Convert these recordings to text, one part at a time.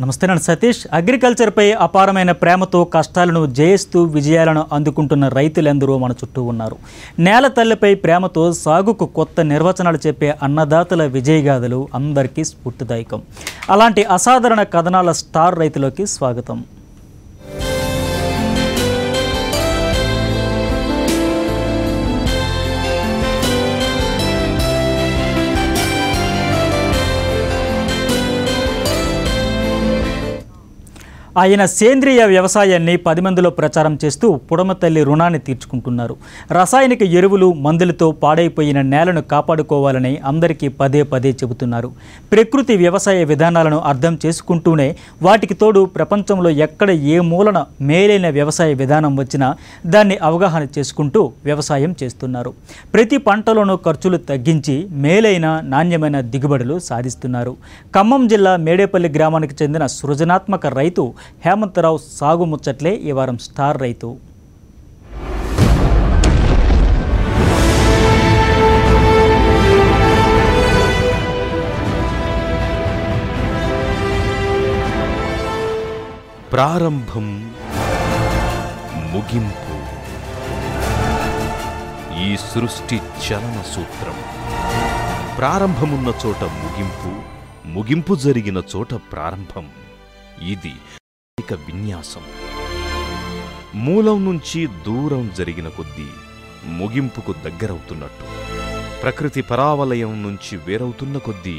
నమస్తే నేను సతీష్. అగ్రికల్చర్పై అపారమైన ప్రేమతో కష్టాలను జయిస్తూ విజయాలను అందుకుంటున్న రైతులందరూ మన చుట్టూ ఉన్నారు. నేల తల్లిపై ప్రేమతో సాగుకు కొత్త నిర్వచనాలు చెప్పే అన్నదాతల విజయగాథలు అందరికీ స్ఫూర్తిదాయకం. అలాంటి అసాధారణ కథనాల స్టార్ రైతులోకి స్వాగతం. ఆయన సేంద్రియ వ్యవసాయాన్ని 10 మందిలో ప్రచారం చేస్తూ పుడమతల్లి రుణాన్ని తీర్చుకుంటున్నారు. రసాయనిక ఎరువులు మందులతో పాడైపోయిన నేలను కాపాడుకోవాలని అందరికీ పదే పదే చెబుతున్నారు. ప్రకృతి వ్యవసాయ విధానాలను అర్థం చేసుకుంటూనే వాటికి తోడు ప్రపంచంలో ఎక్కడ ఏ మూలన మేలైన వ్యవసాయ విధానం వచ్చినా దాన్ని అవగాహన చేసుకుంటూ వ్యవసాయం చేస్తున్నారు. ప్రతి పంటలోనూ ఖర్చులు తగ్గించి మేలైన నాణ్యమైన దిగుబడులు సాధిస్తున్నారు. ఖమ్మం జిల్లా మేడేపల్లి గ్రామానికి చెందిన సృజనాత్మక రైతు హేమంతరావు సాగు ముచ్చట్లే ఈ వారం స్టార్ రైతు. ప్రారంభం, ముగింపు, ఈ సృష్టి చలన సూత్రం. ప్రారంభమున్న చోట ముగింపు, ముగింపు జరిగిన చోట ప్రారంభం. ఇది విన్యాసం. మూలం నుంచి దూరం జరిగిన కొద్దీ ముగింపుకు దగ్గరవుతున్నట్టు, ప్రకృతి పరావలయం నుంచి వేరవుతున్న కొద్దీ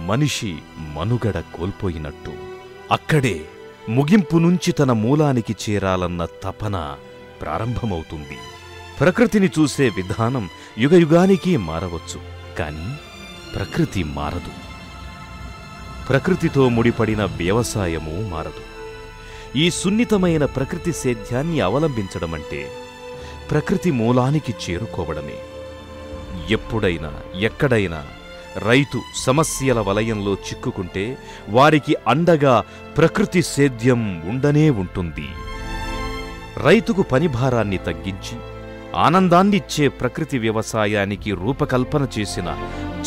మనిషి మనుగడ కోల్పోయినట్టు, అక్కడే ముగింపు నుంచి తన మూలానికి చేరాలన్న తపన ప్రారంభమవుతుంది. ప్రకృతిని చూసే విధానం యుగయుగానికి మారవచ్చు, కానీ ప్రకృతి మారదు. ప్రకృతితో ముడిపడిన వ్యవసాయము మారదు. ఈ సున్నితమైన ప్రకృతి సేద్యాన్ని అవలంబించడమంటే ప్రకృతి మూలానికి చేరుకోవడమే. ఎప్పుడైనా ఎక్కడైనా రైతు సమస్యల వలయంలో చిక్కుకుంటే వారికి అండగా ప్రకృతి సేద్యం ఉండనే ఉంటుంది. రైతుకు పనిభారాన్ని తగ్గించి ఆనందాన్నిచ్చే ప్రకృతి వ్యవసాయానికి రూపకల్పన చేసిన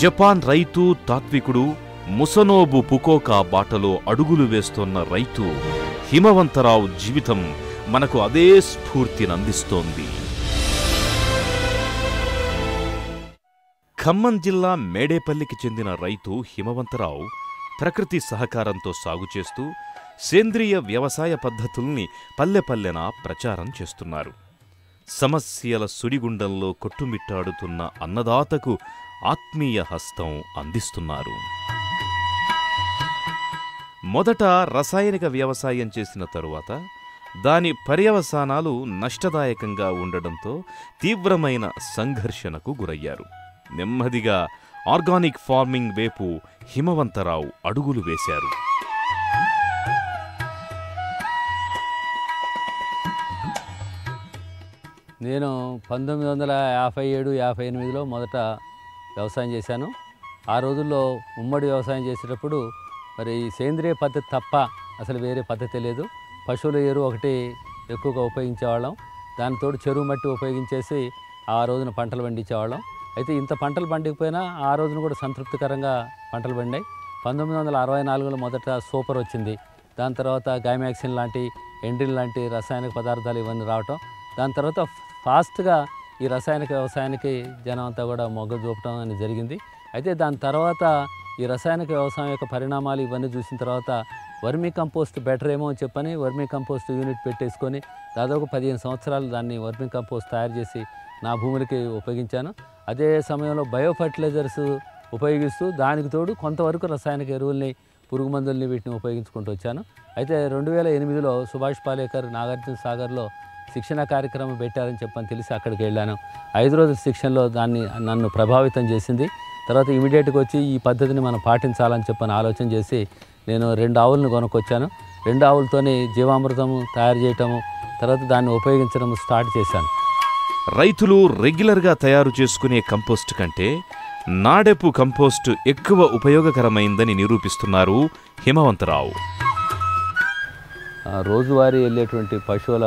జపాన్ రైతు తాత్వికుడు ముసనోబు పుకోకా బాటలో అడుగులు వేస్తోన్న రైతు హిమవంతరావు జీవితం మనకు అదే స్ఫూర్తినందిస్తోంది. ఖమ్మం జిల్లా మేడేపల్లికి చెందిన రైతు హిమవంతరావు ప్రకృతి సహకారంతో సాగు చేస్తూ సేంద్రియ వ్యవసాయ పద్ధతుల్ని పల్లెపల్లెన ప్రచారం చేస్తున్నారు. సమస్యల సుడిగుండంలో కొట్టుమిట్టాడుతున్న అన్నదాతకు ఆత్మీయ హస్తం అందిస్తున్నారు. మొదట రసాయనిక వ్యవసాయం చేసిన తరువాత దాని పర్యవసానాలు నష్టదాయకంగా ఉండడంతో తీవ్రమైన సంఘర్షణకు గురయ్యారు. నెమ్మదిగా ఆర్గానిక్ ఫార్మింగ్ వైపు హిమవంతరావు అడుగులు వేశారు. నేను 1957-58లో మొదట వ్యవసాయం చేశాను. ఆ రోజుల్లో ఉమ్మడి వ్యవసాయం చేసేటప్పుడు మరి సేంద్రియ పద్ధతి తప్ప అసలు వేరే పద్ధతి లేదు. పశువుల ఎరువు ఒకటి ఎక్కువగా ఉపయోగించేవాళ్ళం. దానితోడు చెరువు మట్టి ఉపయోగించేసి ఆ రోజున పంటలు పండించేవాళ్ళం. అయితే ఇంత పంటలు పండిపోయినా ఆ రోజున కూడా సంతృప్తికరంగా పంటలు పండాయి. 1964లో మొదట సూపర్ వచ్చింది. దాని తర్వాత గైమాక్సిన్ లాంటి ఎండ్రిన్ లాంటి రసాయనిక పదార్థాలు ఇవన్నీ రావటం, దాని తర్వాత ఫాస్ట్గా ఈ రసాయనిక వ్యవసాయానికి జనం అంతా కూడా మొగ్గు చూపడం అనేది జరిగింది. అయితే దాని తర్వాత ఈ రసాయనిక వ్యవసాయం యొక్క పరిణామాలు ఇవన్నీ చూసిన తర్వాత వర్మీ కంపోస్ట్ బెటర్ ఏమో అని చెప్పని వర్మీ కంపోస్ట్ యూనిట్ పెట్టేసుకొని దాదాపు 15 సంవత్సరాలు దాన్ని వర్మీ కంపోస్ట్ తయారు చేసి నా భూములకి ఉపయోగించాను. అదే సమయంలో బయో ఫర్టిలైజర్స్ ఉపయోగిస్తూ దానికి తోడు కొంతవరకు రసాయనిక ఎరువుల్ని, పురుగు మందుల్ని వీటిని ఉపయోగించుకుంటూ వచ్చాను. అయితే 2008లో సుభాష్ పాలేకర్ నాగార్జున సాగర్లో శిక్షణ కార్యక్రమం పెట్టారని చెప్పని తెలిసి అక్కడికి వెళ్ళాను. 5 రోజుల శిక్షణలో నన్ను ప్రభావితం చేసింది. తర్వాత ఇమీడియట్గా వచ్చి ఈ పద్ధతిని మనం పాటించాలని చెప్పని ఆలోచన చేసి నేను 2 ఆవులను కొనుక్కొచ్చాను. 2 ఆవులతోని జీవామృతము తయారు చేయటము, తర్వాత దాన్ని ఉపయోగించడం స్టార్ట్ చేశాను. రైతులు రెగ్యులర్గా తయారు చేసుకునే కంపోస్ట్ కంటే నాడెపు కంపోస్ట్ ఎక్కువ ఉపయోగకరమైందని నిరూపిస్తున్నారు హిమవంతరావు. రోజువారీ వెళ్ళేటువంటి పశువుల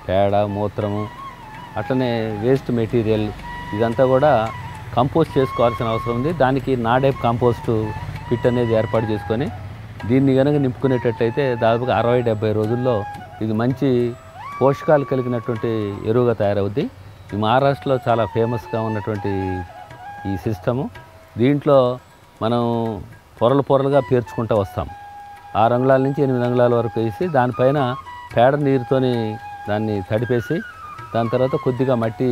పేడ, మూత్రము, అట్లనే వేస్ట్ మెటీరియల్ ఇదంతా కూడా కంపోస్ట్ చేసుకోవాల్సిన అవసరం ఉంది. దానికి నాడెప్ కంపోస్ట్ పిట్ అనేది ఏర్పాటు చేసుకొని దీన్ని కనుక నింపుకునేటట్లయితే దాదాపుగా 60-70 రోజుల్లో ఇది మంచి పోషకాలు కలిగినటువంటి ఎరువుగా తయారవుద్ది. ఈ మహారాష్ట్రలో చాలా ఫేమస్గా ఉన్నటువంటి ఈ సిస్టము. దీంట్లో మనం పొరలుగా పేర్చుకుంటూ వస్తాం. 6 అంగుళాల నుంచి 8 అంగుళాల వరకు వేసి దానిపైన పేడ నీరుతోని దాన్ని తడిపేసి దాని తర్వాత కొద్దిగా మట్టి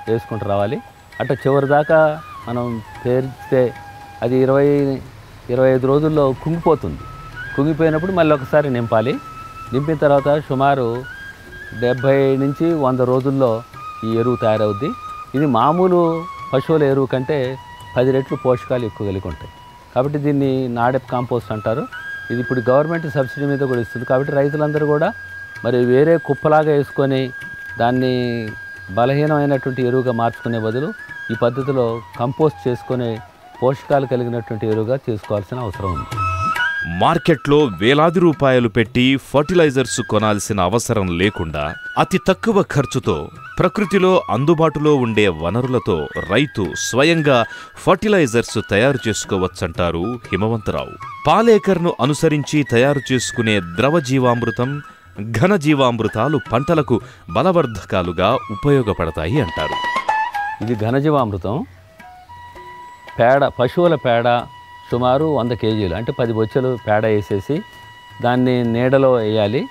వేసుకుంటూ రావాలి. అట్లా చివరి దాకా మనం పేర్చితే అది 20-25 రోజుల్లో కుంగిపోతుంది. కుంగిపోయినప్పుడు మళ్ళీ ఒకసారి నింపాలి. నింపిన తర్వాత సుమారు 70 నుంచి 100 రోజుల్లో ఈ ఎరువు తయారవుద్ది. ఇది మామూలు పశువుల ఎరువు కంటే 10 రెట్లు పోషకాలు ఎక్కువ కలిగి ఉంటాయి. కాబట్టి దీన్ని నాడెప్ కాంపోస్ట్ అంటారు. ఇది ఇప్పుడు గవర్నమెంట్ సబ్సిడీ మీద కూడా ఇస్తుంది. కాబట్టి రైతులందరూ కూడా మరి వేరే కుప్పలాగా వేసుకొని దాన్ని బలహీనమైనటువంటి ఎరువుగా మార్చుకునే బదులు ఈ పద్ధతిలో కంపోస్ట్ చేసుకునే పోషకాలు కలిగినటువంటి ఎరువుగా చేసుకోవాల్సిన అవసరం ఉంది. మార్కెట్లో వేలాది రూపాయలు పెట్టి ఫర్టిలైజర్స్ కొనాల్సిన అవసరం లేకుండా అతి తక్కువ ఖర్చుతో ప్రకృతిలో అందుబాటులో ఉండే వనరులతో రైతు స్వయంగా ఫర్టిలైజర్స్ తయారు చేసుకోవచ్చంటారు హిమవంతరావు. పాలేకర్ను అనుసరించి తయారు చేసుకునే ద్రవ జీవామృతం, ఘన జీవామృతాలు పంటలకు బలవర్ధకాలుగా ఉపయోగపడతాయి అంటారు. ఇది ఘనజీవామృతం. పేడ, పశువుల పేడ సుమారు 100 కేజీలు అంటే 10 బొచ్చెలు పేడ వేసేసి దాన్ని నీడలో వేయాలి.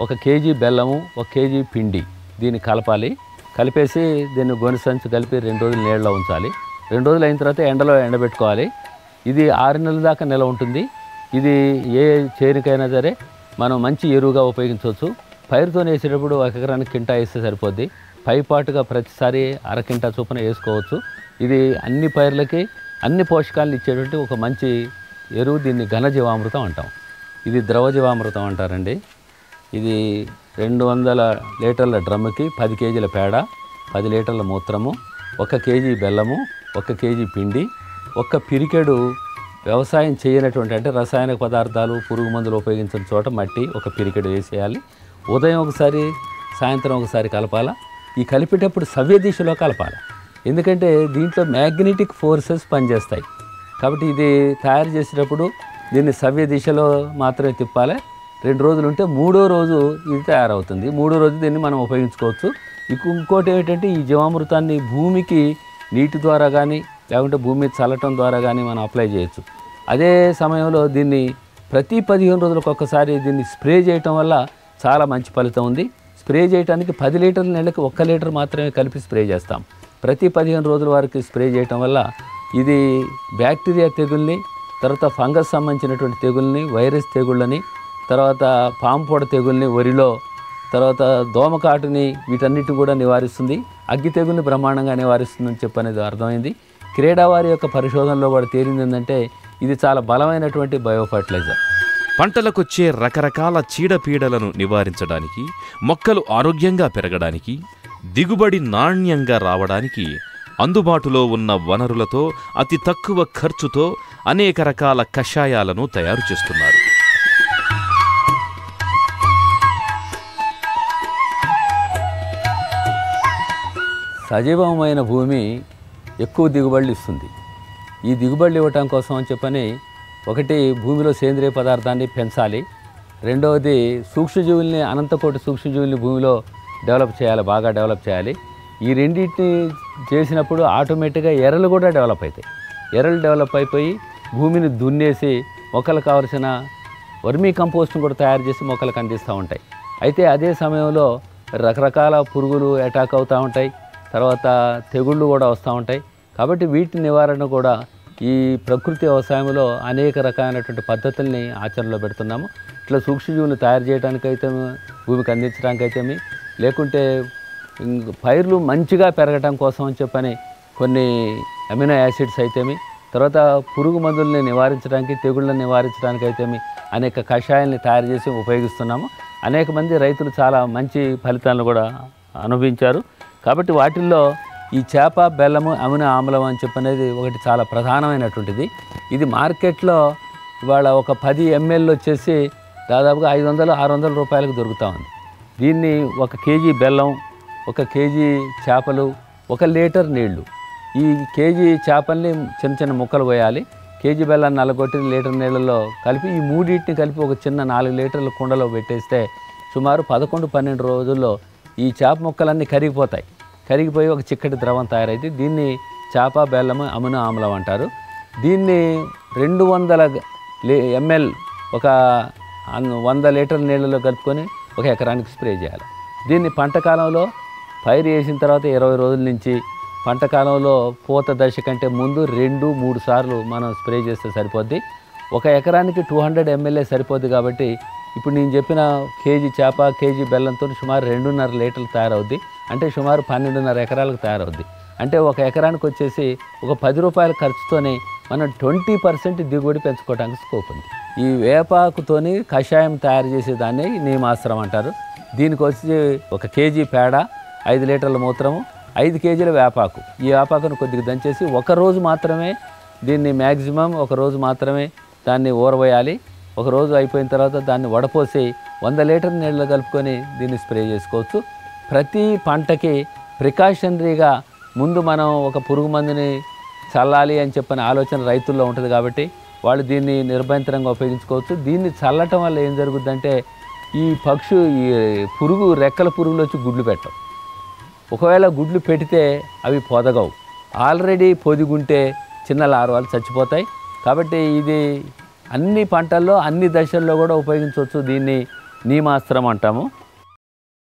1 కేజీ బెల్లము, 1 కేజీ పిండి దీన్ని కలపాలి. కలిపేసి దీన్ని గొని సంచి కలిపి 2 రోజులు నీడలో ఉంచాలి. 2 రోజులు అయిన తర్వాత ఎండలో ఎండబెట్టుకోవాలి. ఇది 6 నెలల దాకా నిల్వ ఉంటుంది. ఇది ఏ చేనుకైనా సరే మనం మంచి ఎరువుగా ఉపయోగించవచ్చు. పైరుతో వేసేటప్పుడు 1 ఎకరానికి కింటా వేస్తే సరిపోద్ది. పైపాటుగా ప్రతిసారి 1/2 కింటా చొప్పున వేసుకోవచ్చు. ఇది అన్ని పైర్లకి అన్ని పోషకాలను ఇచ్చేటువంటి ఒక మంచి ఎరువు. దీన్ని ఘనజీవామృతం అంటాం. ఇది ద్రవ జీవామృతం అంటారండి. ఇది 200 లీటర్ల డ్రమ్ముకి 10 కేజీల పేడ, 10 లీటర్ల మూత్రము, 1 కేజీ బెల్లము, 1 కేజీ పిండి, 1 పిరికెడు వ్యవసాయం చేయనటువంటి అంటే రసాయనిక పదార్థాలు, పురుగు మందులు ఉపయోగించిన చోట మట్టి 1 పిరికెడు వేసేయాలి. ఉదయం ఒకసారి, సాయంత్రం ఒకసారి కలపాలా. ఈ కలిపేటప్పుడు సవ్య దిశలో కలపాలి. ఎందుకంటే దీంట్లో మ్యాగ్నెటిక్ ఫోర్సెస్ పనిచేస్తాయి. కాబట్టి ఇది తయారు చేసేటప్పుడు దీన్ని సవ్య దిశలో మాత్రమే తిప్పాలి. 2 రోజులు ఉంటే 3వ రోజు ఇది తయారవుతుంది. 3వ రోజు దీన్ని మనం ఉపయోగించుకోవచ్చు. ఇంకోటి ఏంటంటే ఈ జీవామృతాన్ని భూమికి నీటి ద్వారా కానీ లేకుంటే భూమి చల్లటం ద్వారా కానీ మనం అప్లై చేయొచ్చు. అదే సమయంలో దీన్ని ప్రతి 15 రోజులకు ఒక్కసారి దీన్ని స్ప్రే చేయటం వల్ల చాలా మంచి ఫలితం ఉంది. స్ప్రే చేయడానికి 10 లీటర్ల నీళ్ళకి 1 లీటర్ మాత్రమే కలిపి స్ప్రే చేస్తాం. ప్రతి 15 రోజుల వరకు స్ప్రే చేయటం వల్ల ఇది బ్యాక్టీరియా తెగుల్ని, తర్వాత ఫంగస్ సంబంధించినటువంటి తెగుల్ని, వైరస్ తెగుళ్ళని, తర్వాత పాంపొడ తెగుల్ని వరిలో, తర్వాత దోమకాటుని వీటన్నిటిని కూడా నివారిస్తుంది. అగ్గి తెగుల్ని బ్రహ్మాండంగా నివారిస్తుందని చెప్పనేది అర్థమైంది. క్రీడా వారి యొక్క పరిశోధనలో కూడా తేలింది ఏంటంటే ఇది చాలా బలమైనటువంటి బయో ఫర్టిలైజర్. పంటలకొచ్చే రకరకాల చీడపీడలను నివారించడానికి, మొక్కలు ఆరోగ్యంగా పెరగడానికి, దిగుబడి నాణ్యంగా రావడానికి అందుబాటులో ఉన్న వనరులతో అతి తక్కువ ఖర్చుతో అనేక రకాల కషాయాలను తయారు చేస్తున్నారు. సజీవమైన భూమి ఎక్కువ దిగుబడులు ఇస్తుంది. ఈ దిగుబడులు ఇవ్వటం కోసం అని చెప్పని ఒకటి భూమిలో సేంద్రియ పదార్థాన్ని పెంచాలి. రెండవది సూక్ష్మజీవుల్ని, అనంతకోటి సూక్ష్మజీవుల్ని భూమిలో డెవలప్ చేయాలి, బాగా డెవలప్ చేయాలి. ఈ రెండింటిని చేసినప్పుడు ఆటోమేటిక్గా ఎర్రలు కూడా డెవలప్ అవుతాయి. ఎర్రలు డెవలప్ అయిపోయి భూమిని దున్నేసి మొక్కలకు కావలసిన వర్మీ కంపోస్ట్ని కూడా తయారు చేసి మొక్కలకు అందిస్తూ ఉంటాయి. అయితే అదే సమయంలో రకరకాల పురుగులు అటాక్ అవుతూ ఉంటాయి, తర్వాత తెగుళ్ళు కూడా వస్తూ ఉంటాయి. కాబట్టి వీటి నివారణ కూడా ఈ ప్రకృతి వ్యవసాయంలో అనేక రకాలైనటువంటి పద్ధతుల్ని ఆచరణలో పెడుతున్నాము. ఇట్లా సూక్ష్మజీవులను తయారు చేయడానికైతే, భూమికి అందించడానికైతేమి, లేకుంటే పైర్లు మంచిగా పెరగడం కోసం అని చెప్పని కొన్ని అమినో యాసిడ్స్ అయితేమి, తర్వాత పురుగు మందుల్ని నివారించడానికి, తెగుళ్ళని నివారించడానికి అయితేమి అనేక కషాయాలని తయారు చేసి ఉపయోగిస్తున్నాము. అనేక మంది రైతులు చాలా మంచి ఫలితాలను కూడా అనుభవించారు. కాబట్టి వాటిల్లో ఈ చేప, బెల్లము, అమినో ఆమ్లం అని చెప్పనేది ఒకటి చాలా ప్రధానమైనటువంటిది. ఇది మార్కెట్లో ఇవాళ ఒక 10 ml వచ్చేసి దాదాపుగా 500-600 రూపాయలకు దొరుకుతూ ఉంది. దీన్ని 1 కేజీ బెల్లం, 1 కేజీ చేపలు, 1 లీటర్ నీళ్లు, ఈ కేజీ చేపల్ని చిన్న చిన్న ముక్కలు కోయాలి, కేజీ బెల్లాన్ని నల్లగొట్టి లీటర్ నీళ్ళలో కలిపి ఈ మూడింటిని కలిపి ఒక చిన్న 4 లీటర్ల కుండలో పెట్టేస్తే సుమారు 11-12 రోజుల్లో ఈ చేప ముక్కలన్నీ కరిగిపోతాయి. కరిగిపోయి ఒక చిక్కటి ద్రవం తయారైతే దీన్ని చేప బెల్లము అమినో ఆమ్లం అంటారు. దీన్ని 200 ml ఒక 100 లీటర్ల నీళ్ళలో కలుపుకొని 1 ఎకరానికి స్ప్రే చేయాలి. దీన్ని పంట కాలంలో పైరు వేసిన తర్వాత 20 రోజుల నుంచి పంట కాలంలో పూత దశ కంటే ముందు 2-3 సార్లు మనం స్ప్రే చేస్తే సరిపోద్ది. 1 ఎకరానికి 200 ml సరిపోద్ది. కాబట్టి ఇప్పుడు నేను చెప్పిన కేజీ చేప కేజీ బెల్లంతో సుమారు 2.5 లీటర్లు తయారవుద్ది. అంటే సుమారు 12.5 ఎకరాలకు తయారవుద్ది. అంటే 1 ఎకరానికి వచ్చేసి ఒక 10 రూపాయల ఖర్చుతోనే మనం 20% దిగుబడి పెంచుకోవడానికి స్కోప్ ఉంది. ఈ వేపాకుతోని కషాయం తయారు చేసేదాన్ని నీమాస్త్రం అంటారు. దీనికి వచ్చి 1 కేజీ పేడ, 5 లీటర్ల మూత్రము, 5 కేజీల వేపాకు. ఈ వేపాకును కొద్దిగా దంచేసి 1 రోజు మాత్రమే దీన్ని మ్యాక్సిమం 1 రోజు మాత్రమే దాన్ని ఊరవేయాలి. 1 రోజు అయిపోయిన తర్వాత దాన్ని వడపోసి 100 లీటర్ నీళ్ళు కలుపుకొని దీన్ని స్ప్రే చేసుకోవచ్చు. ప్రతి పంటకి ప్రికాషనరీగా ముందు మనం ఒక పురుగు మందుని చల్లాలి అని చెప్పిన ఆలోచన రైతుల్లో ఉంటుంది. కాబట్టి వాళ్ళు దీన్ని నిర్భయంతరంగా ఉపయోగించుకోవచ్చు. దీన్ని చల్లటం వల్ల ఏం జరుగుద్దంటే ఈ పురుగు రెక్కల పురుగులు వచ్చి గుడ్లు పెట్టవు. ఒకవేళ గుడ్లు పెడితే అవి పొదగవు. ఆల్రెడీ పొదిగుంటే చిన్న లార్వాలు చచ్చిపోతాయి. కాబట్టి ఇది అన్ని పంటల్లో అన్ని దశల్లో కూడా ఉపయోగించవచ్చు. దీన్ని నీమాస్త్రం అంటాము.